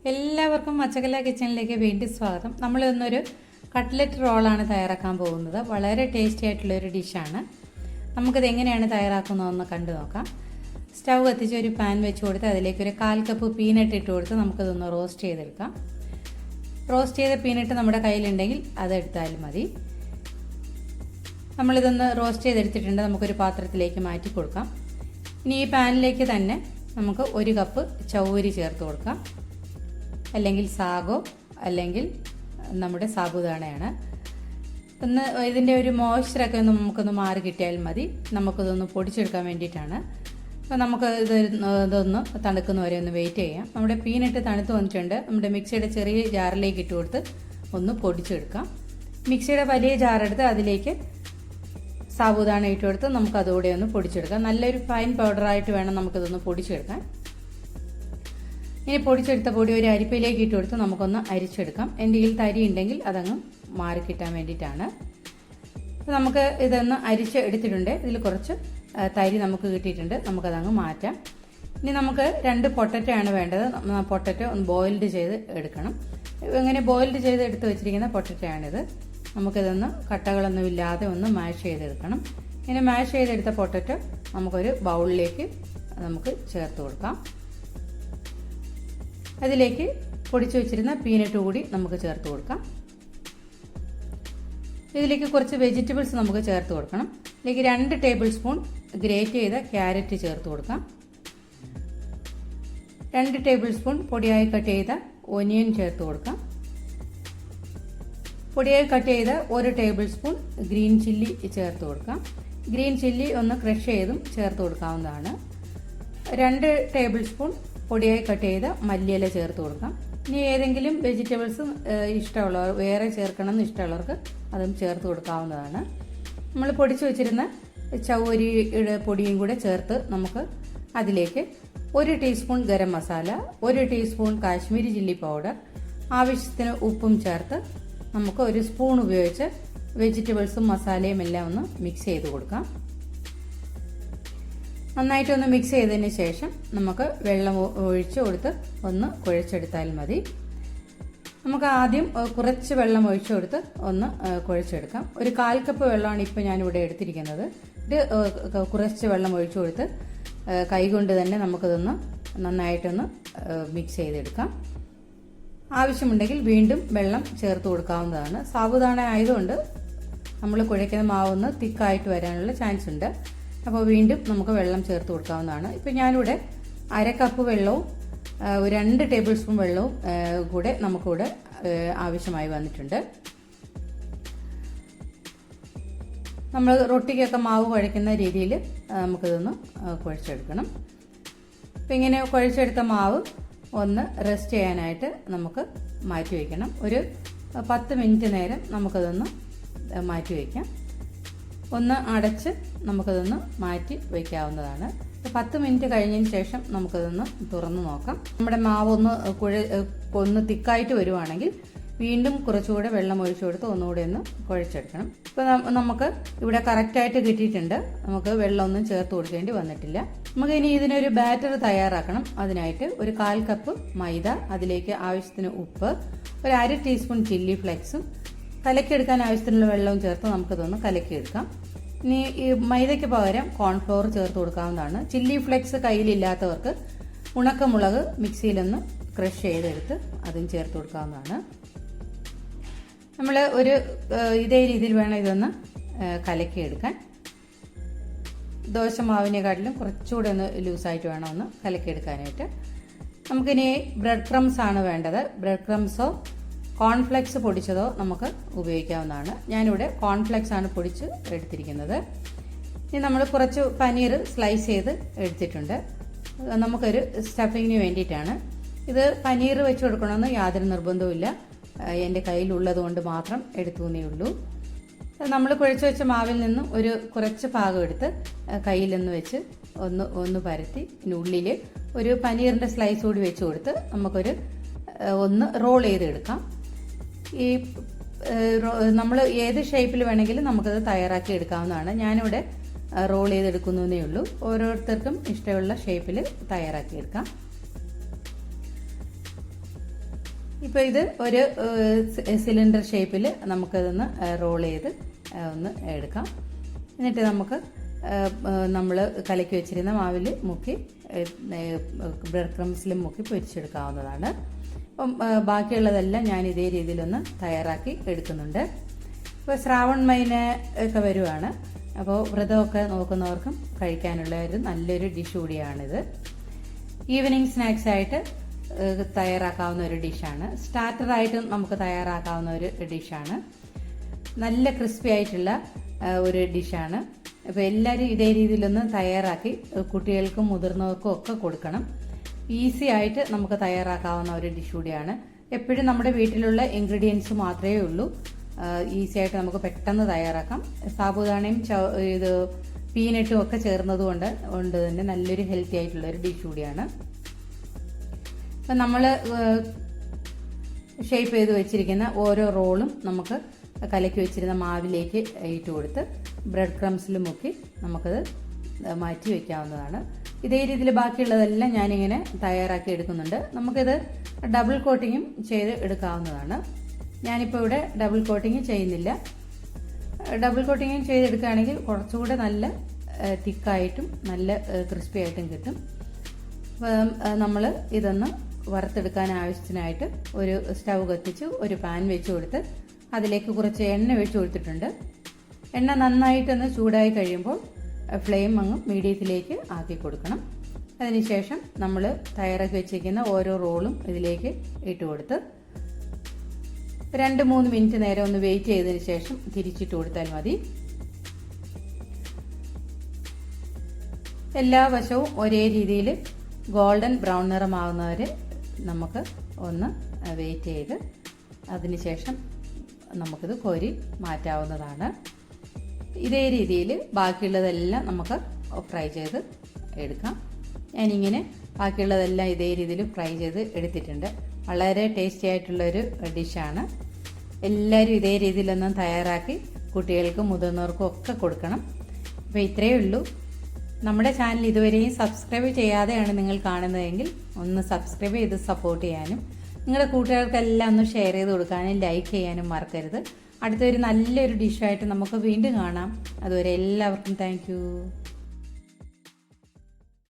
എല്ലാവർക്കും മച്ചകല കിച്ചണിലേക്ക് വീണ്ടും സ്വാഗതം. നമ്മൾ ഇന്നൊരു കട്ട്ലറ്റ് റോളാണ് തയ്യാറാക്കാൻ പോകുന്നത്. വളരെ ടേസ്റ്റി ആയിട്ടുള്ളൊരു ഡിഷാണ്. നമുക്കിത് എങ്ങനെയാണ് തയ്യാറാക്കുന്നതെന്ന് കണ്ടു നോക്കാം. സ്റ്റൗ കത്തിച്ച് ഒരു പാൻ വെച്ച് കൊടുത്ത് അതിലേക്ക് ഒരു 1/4 കപ്പ് പീനട്ട് ഇട്ട് കൊടുത്ത് നമുക്കിതൊന്ന് റോസ്റ്റ് ചെയ്തെടുക്കാം. റോസ്റ്റ് ചെയ്ത പീനട്ട് നമ്മുടെ കയ്യിലുണ്ടെങ്കിൽ അതെടുത്താലും മതി. നമ്മളിതൊന്ന് റോസ്റ്റ് ചെയ്തെടുത്തിട്ടുണ്ട്. നമുക്കൊരു പാത്രത്തിലേക്ക് മാറ്റി കൊടുക്കാം. ഇനി ഈ പാനിലേക്ക് തന്നെ നമുക്ക് 1 കപ്പ് ചൗവരി ചേർത്ത് കൊടുക്കാം. അല്ലെങ്കിൽ സാഗോ അല്ലെങ്കിൽ നമ്മുടെ സാബുദാണയാണ്. ഒന്ന് ഇതിൻ്റെ ഒരു മോയ്സ്ചറൊക്കെ നമുക്കൊന്ന് മാറി കിട്ടിയാൽ മതി. നമുക്കിതൊന്ന് പൊടിച്ചെടുക്കാൻ വേണ്ടിയിട്ടാണ്. അപ്പോൾ നമുക്ക് ഇതൊന്ന് തണുക്കുന്ന വരെ ഒന്ന് വെയിറ്റ് ചെയ്യാം. നമ്മുടെ പീനട്ട് തണുത്ത് വന്നിട്ടുണ്ട്. നമ്മുടെ മിക്സിയുടെ ചെറിയ ജാറിലേക്ക് ഇട്ട് കൊടുത്ത് ഒന്ന് പൊടിച്ചെടുക്കാം. മിക്സിയുടെ വലിയ ജാറെടുത്ത് അതിലേക്ക് സാബുദാണ ഇട്ട് കൊടുത്ത് നമുക്ക് അതോടെ ഒന്ന് പൊടിച്ചെടുക്കാം. നല്ലൊരു ഫൈൻ പൗഡറായിട്ട് വേണം നമുക്കിതൊന്ന് പൊടിച്ചെടുക്കാൻ. ഇനി പൊടിച്ചെടുത്ത പൊടി ഒരു അരിപ്പയിലേക്ക് ഇട്ട് കൊടുത്ത് നമുക്കൊന്ന് അരിച്ചെടുക്കാം. എന്തെങ്കിലും തരി ഉണ്ടെങ്കിൽ അതങ്ങ് മാറിക്കിട്ടാൻ വേണ്ടിയിട്ടാണ്. അപ്പോൾ നമുക്ക് ഇതൊന്ന് അരിച്ച് എടുത്തിട്ടുണ്ട്. ഇതിൽ കുറച്ച് തരി നമുക്ക് കിട്ടിയിട്ടുണ്ട്. നമുക്കതങ്ങ് മാറ്റാം. ഇനി നമുക്ക് 2 പൊട്ടറ്റോ ആണ് വേണ്ടത്. പൊട്ടറ്റോ ഒന്ന് ബോയിൽഡ് ചെയ്ത് എടുക്കണം. ഇങ്ങനെ ബോയിൽഡ് ചെയ്ത് എടുത്ത് വെച്ചിരിക്കുന്ന പൊട്ടറ്റോ ആണിത്. നമുക്കിതൊന്ന് കട്ടകളൊന്നും ഇല്ലാതെ ഒന്ന് മാഷ് ചെയ്തെടുക്കണം. ഇങ്ങനെ മാഷ് ചെയ്തെടുത്ത പൊട്ടറ്റോ നമുക്കൊരു ബൗളിലേക്ക് നമുക്ക് ചേർത്ത് കൊടുക്കാം. അതിലേക്ക് പൊടിച്ചു വെച്ചിരുന്ന പീനട്ട് കൂടി നമുക്ക് ചേർത്ത് കൊടുക്കാം. ഇതിലേക്ക് കുറച്ച് വെജിറ്റബിൾസ് നമുക്ക് ചേർത്ത് കൊടുക്കണം. ഇതിലേക്ക് 2 ടേബിൾ സ്പൂൺ ഗ്രേറ്റ് ചെയ്ത ക്യാരറ്റ് ചേർത്ത് കൊടുക്കാം. 2 ടേബിൾ സ്പൂൺ പൊടിയായി കട്ട് ചെയ്ത ഒനിയൻ ചേർത്ത് കൊടുക്കാം. പൊടിയായി കട്ട് ചെയ്ത 1 ടേബിൾ സ്പൂൺ ഗ്രീൻ ചില്ലി ചേർത്ത് കൊടുക്കാം. ഗ്രീൻ ചില്ലി ഒന്ന് ക്രഷ് ചെയ്തും ചേർത്ത് കൊടുക്കാവുന്നതാണ്. 2 ടേബിൾ സ്പൂൺ പൊടിയായി കട്ട് ചെയ്ത മല്ലിയില ചേർത്ത് കൊടുക്കാം. ഇനി ഏതെങ്കിലും വെജിറ്റബിൾസ് ഇഷ്ടമുള്ളവർ വേറെ ചേർക്കണം എന്ന് ഇഷ്ടമുള്ളവർക്ക് അതും ചേർത്ത് കൊടുക്കാവുന്നതാണ്. നമ്മൾ പൊടിച്ചു വെച്ചിരുന്ന ചൗവരിയുടെ പൊടിയും കൂടെ ചേർത്ത് നമുക്ക് അതിലേക്ക് 1 teaspoon garam masala, 1 teaspoon Kashmiri chilli powder, ആവശ്യത്തിന് ഉപ്പും ചേർത്ത് നമുക്ക് 1 സ്പൂൺ ഉപയോഗിച്ച് വെജിറ്റബിൾസും മസാലയും എല്ലാം ഒന്ന് മിക്സ് ചെയ്ത് കൊടുക്കാം. നന്നായിട്ടൊന്ന് മിക്സ് ചെയ്തതിന് ശേഷം നമുക്ക് വെള്ളം ഒഴിച്ച് കൊടുത്ത് ഒന്ന് കുഴച്ചെടുത്താൽ മതി. നമുക്ക് ആദ്യം കുറച്ച് വെള്ളം ഒഴിച്ചു കൊടുത്ത് ഒന്ന് കുഴച്ചെടുക്കാം. ഒരു 1/4 കപ്പ് വെള്ളമാണ് ഇപ്പോൾ ഞാനിവിടെ എടുത്തിരിക്കുന്നത്. ഇത് കുറച്ച് വെള്ളം ഒഴിച്ചു കൊടുത്ത് കൈകൊണ്ട് തന്നെ നമുക്കിതൊന്ന് നന്നായിട്ടൊന്ന് മിക്സ് ചെയ്തെടുക്കാം. ആവശ്യമുണ്ടെങ്കിൽ വീണ്ടും വെള്ളം ചേർത്ത് കൊടുക്കാവുന്നതാണ്. സാബുദാണ ആയതുകൊണ്ട് നമ്മൾ കുഴയ്ക്കുന്ന മാവൊന്ന് തിക്കായിട്ട് വരാനുള്ള ചാൻസ് ഉണ്ട്. അപ്പോൾ വീണ്ടും നമുക്ക് വെള്ളം ചേർത്ത് കൊടുക്കാവുന്നതാണ്. ഇപ്പോൾ ഞാനിവിടെ 1/2 കപ്പ് വെള്ളവും 2 ടേബിൾ സ്പൂൺ വെള്ളവും കൂടെ നമുക്കിവിടെ ആവശ്യമായി വന്നിട്ടുണ്ട്. നമ്മൾ റൊട്ടിക്കൊക്കെ മാവ് കുഴയ്ക്കുന്ന രീതിയിൽ നമുക്കിതൊന്ന് കുഴച്ചെടുക്കണം. അപ്പോൾ ഇങ്ങനെ കുഴച്ചെടുത്ത മാവ് ഒന്ന് റെസ്റ്റ് ചെയ്യാനായിട്ട് നമുക്ക് മാറ്റി വയ്ക്കണം. ഒരു 10 മിനിറ്റ് നേരം നമുക്കതൊന്ന് മാറ്റി വയ്ക്കാം. ഒന്ന് അടച്ച് നമുക്കതൊന്ന് മാറ്റി വയ്ക്കാവുന്നതാണ്. 10 മിനിറ്റ് കഴിഞ്ഞതിന് ശേഷം നമുക്കതൊന്ന് തുറന്ന് നോക്കാം. നമ്മുടെ മാവ് ഒന്ന് തിക്കായിട്ട് വരുവാണെങ്കിൽ വീണ്ടും കുറച്ചുകൂടെ വെള്ളം ഒഴിച്ചു കൊടുത്ത് ഒന്നുകൂടെ ഒന്ന് കുഴച്ചെടുക്കണം. ഇപ്പോൾ നമുക്ക് ഇവിടെ കറക്റ്റായിട്ട് കിട്ടിയിട്ടുണ്ട്. നമുക്ക് വെള്ളമൊന്നും ചേർത്ത് കൊടുക്കേണ്ടി വന്നിട്ടില്ല. നമുക്ക് ഇനി ഇതിനൊരു ബാറ്റർ തയ്യാറാക്കണം. അതിനായിട്ട് ഒരു 1/4 കപ്പ് മൈദ, അതിലേക്ക് ആവശ്യത്തിന് ഉപ്പ്, ഒരു 1/2 ടീസ്പൂൺ ചില്ലി ഫ്ലെക്സും കലക്കിയെടുക്കാൻ ആവശ്യത്തിനുള്ള വെള്ളവും ചേർത്ത് നമുക്കിതൊന്ന് കലക്കിയെടുക്കാം. ഇനി ഈ മൈദയ്ക്ക് പകരം കോൺഫ്ലോർ ചേർത്ത് കൊടുക്കാവുന്നതാണ്. ചില്ലി ഫ്ലെക്സ് കയ്യിലില്ലാത്തവർക്ക് ഉണക്കമുളക് മിക്സിയിലൊന്ന് ക്രഷ് ചെയ്തെടുത്ത് അതും ചേർത്ത് കൊടുക്കാവുന്നതാണ്. നമ്മൾ ഇതേ രീതിയിൽ വേണം ഇതൊന്ന് കലക്കിയെടുക്കാൻ. ദോശമാവിനെക്കാട്ടിലും കുറച്ചുകൂടെ ഒന്ന് ലൂസായിട്ട് വേണം ഒന്ന് കലക്കിയെടുക്കാനായിട്ട്. നമുക്കിനി ബ്രെഡ് ക്രംസ് ആണ് വേണ്ടത്. ബ്രെഡ് ക്രംസോ കോൺഫ്ലെക്സ് പൊടിച്ചതോ നമുക്ക് ഉപയോഗിക്കാവുന്നതാണ്. ഞാനിവിടെ കോൺഫ്ലെക്സ് ആണ് പൊടിച്ച് എടുത്തിരിക്കുന്നത്. ഇനി നമ്മൾ കുറച്ച് പനീർ സ്ലൈസ് ചെയ്ത് എടുത്തിട്ടുണ്ട്. നമുക്കൊരു സ്റ്റഫിങ്ങിന് വേണ്ടിയിട്ടാണ്. ഇത് പനീർ വെച്ച് കൊടുക്കണമെന്ന് യാതൊരു നിർബന്ധവുമില്ല. എൻ്റെ കയ്യിലുള്ളത് കൊണ്ട് മാത്രം എടുത്തുന്നേ ഉള്ളൂ. നമ്മൾ കുഴച്ച് വെച്ച മാവിൽ നിന്നും കുറച്ച് ഭാഗം എടുത്ത് കയ്യിലൊന്ന് വെച്ച് ഒന്ന് പരത്തി ഉള്ളിൽ ഒരു പനീറിൻ്റെ സ്ലൈസ് കൂടി വെച്ച് കൊടുത്ത് ഒന്ന് റോൾ ചെയ്തെടുക്കാം. ഈ നമ്മൾ ഏത് ഷേപ്പിൽ വേണമെങ്കിലും നമുക്കത് തയ്യാറാക്കി എടുക്കാവുന്നതാണ്. ഞാനിവിടെ റോൾ ചെയ്തെടുക്കുന്നതേ ഉള്ളൂ. ഓരോരുത്തർക്കും ഇഷ്ടമുള്ള ഷേപ്പിൽ തയ്യാറാക്കി എടുക്കാം. ഇപ്പോൾ ഇത് ഒരു സിലിണ്ടർ ഷേപ്പിൽ നമുക്കതൊന്ന് റോൾ ചെയ്ത് ഒന്ന് എടുക്കാം. എന്നിട്ട് നമുക്ക് നമ്മൾ കലക്കി വെച്ചിരുന്ന മാവിൽ മുക്കി ബ്രെഡ് ക്രംസിൽ മുക്കി പൊരിച്ചെടുക്കാവുന്നതാണ്. അപ്പം ബാക്കിയുള്ളതെല്ലാം ഞാൻ ഇതേ രീതിയിലൊന്ന് തയ്യാറാക്കി എടുക്കുന്നുണ്ട്. ഇപ്പോൾ ശ്രാവൺ മൈന ഒക്കെ വരുവാണ്. അപ്പോൾ വ്രതമൊക്കെ നോക്കുന്നവർക്കും കഴിക്കാനുള്ള ഒരു നല്ലൊരു ഡിഷ് കൂടിയാണിത്. ഈവനിങ് സ്നാക്സ് ആയിട്ട് തയ്യാറാക്കാവുന്ന ഒരു ഡിഷാണ്. സ്റ്റാർട്ടറായിട്ടും നമുക്ക് തയ്യാറാക്കാവുന്ന ഒരു ഡിഷാണ്. നല്ല ക്രിസ്പി ആയിട്ടുള്ള ഒരു ഡിഷാണ്. അപ്പോൾ എല്ലാവരും ഇതേ രീതിയിലൊന്ന് തയ്യാറാക്കി കുട്ടികൾക്കും മുതിർന്നവർക്കും ഒക്കെ കൊടുക്കണം. ഈസി ആയിട്ട് നമുക്ക് തയ്യാറാക്കാവുന്ന ഒരു ഡിഷ് കൂടിയാണ്. എപ്പോഴും നമ്മുടെ വീട്ടിലുള്ള ഇൻഗ്രീഡിയൻസ് മാത്രമേ ഉള്ളൂ. ഈസി ആയിട്ട് നമുക്ക് പെട്ടെന്ന് തയ്യാറാക്കാം. സാബുദാണയും ഇത് പീനട്ടും ഒക്കെ ചേർന്നതുകൊണ്ട് തന്നെ നല്ലൊരു ഹെൽത്തി ആയിട്ടുള്ള ഒരു ഡിഷ് കൂടിയാണ്. അപ്പം നമ്മൾ ഷേപ്പ് ചെയ്ത് വെച്ചിരിക്കുന്ന ഓരോ റോളും നമുക്ക് കലക്കി വെച്ചിരുന്ന മാവിലേക്ക് ഇട്ട് കൊടുത്ത് ബ്രെഡ് ക്രംസിൽ മുക്കി നമുക്കത് മാറ്റി വയ്ക്കാവുന്നതാണ്. ഇതേ രീതിയിൽ ബാക്കിയുള്ളതെല്ലാം ഞാനിങ്ങനെ തയ്യാറാക്കി എടുക്കുന്നുണ്ട്. നമുക്കിത് ഡബിൾ കോട്ടിങ്ങും ചെയ്ത് എടുക്കാവുന്നതാണ്. ഞാനിപ്പോൾ ഇവിടെ ഡബിൾ കോട്ടിങ് ചെയ്യുന്നില്ല. ഡബിൾ കോട്ടിങ് ചെയ്തെടുക്കുകയാണെങ്കിൽ കുറച്ചുകൂടെ നല്ല തിക്കായിട്ടും നല്ല ക്രിസ്പി ആയിട്ടും കിട്ടും. നമ്മൾ ഇതൊന്ന് വറുത്തെടുക്കാൻ ആവശ്യത്തിനായിട്ട് ഒരു സ്റ്റൗ കത്തിച്ച് ഒരു പാൻ വെച്ച് കൊടുത്ത് അതിലേക്ക് കുറച്ച് എണ്ണ ഒഴിച്ച് കൊടുത്തിട്ടുണ്ട്. എണ്ണ നന്നായിട്ടൊന്ന് ചൂടായി കഴിയുമ്പോൾ ഫ്ലെയിം അങ്ങ് മീഡിയത്തിലേക്ക് ആക്കി കൊടുക്കണം. അതിനുശേഷം നമ്മൾ തയ്യാറാക്കി വെച്ചിരിക്കുന്ന ഓരോ റോളും ഇതിലേക്ക് ഇട്ട് കൊടുത്ത് 2-3 മിനിറ്റ് നേരം ഒന്ന് വെയിറ്റ് ചെയ്തതിന് ശേഷം തിരിച്ചിട്ട് കൊടുത്താൽ മതി. എല്ലാ വശവും ഒരേ രീതിയിൽ ഗോൾഡൻ ബ്രൗൺ നിറമാവുന്നവരെ നമുക്ക് ഒന്ന് വെയിറ്റ് ചെയ്ത് അതിനുശേഷം നമുക്കിത് കോരി മാറ്റാവുന്നതാണ്. ഇതേ രീതിയിൽ ബാക്കിയുള്ളതെല്ലാം നമുക്ക് ഫ്രൈ ചെയ്ത് എടുക്കാം. ഞാനിങ്ങനെ ബാക്കിയുള്ളതെല്ലാം ഇതേ രീതിയിൽ ഫ്രൈ ചെയ്ത് എടുത്തിട്ടുണ്ട്. വളരെ ടേസ്റ്റി ആയിട്ടുള്ളൊരു ഡിഷാണ്. എല്ലാവരും ഇതേ രീതിയിലൊന്നും തയ്യാറാക്കി കുട്ടികൾക്കും മുതിർന്നവർക്കും ഒക്കെ കൊടുക്കണം. അപ്പോൾ ഇത്രയേ ഉള്ളൂ. നമ്മുടെ ചാനൽ ഇതുവരെയും സബ്സ്ക്രൈബ് ചെയ്യാതെയാണ് നിങ്ങൾ കാണുന്നതെങ്കിൽ ഒന്ന് സബ്സ്ക്രൈബ് ചെയ്ത് സപ്പോർട്ട് ചെയ്യാനും നിങ്ങളുടെ കൂട്ടുകാർക്കെല്ലാം ഒന്ന് ഷെയർ ചെയ്ത് കൊടുക്കാനും ലൈക്ക് ചെയ്യാനും മറക്കരുത്. അടുത്തൊരു നല്ലൊരു ഡിഷായിട്ട് നമുക്ക് വീണ്ടും കാണാം. അതുവരെ എല്ലാവർക്കും താങ്ക് യു.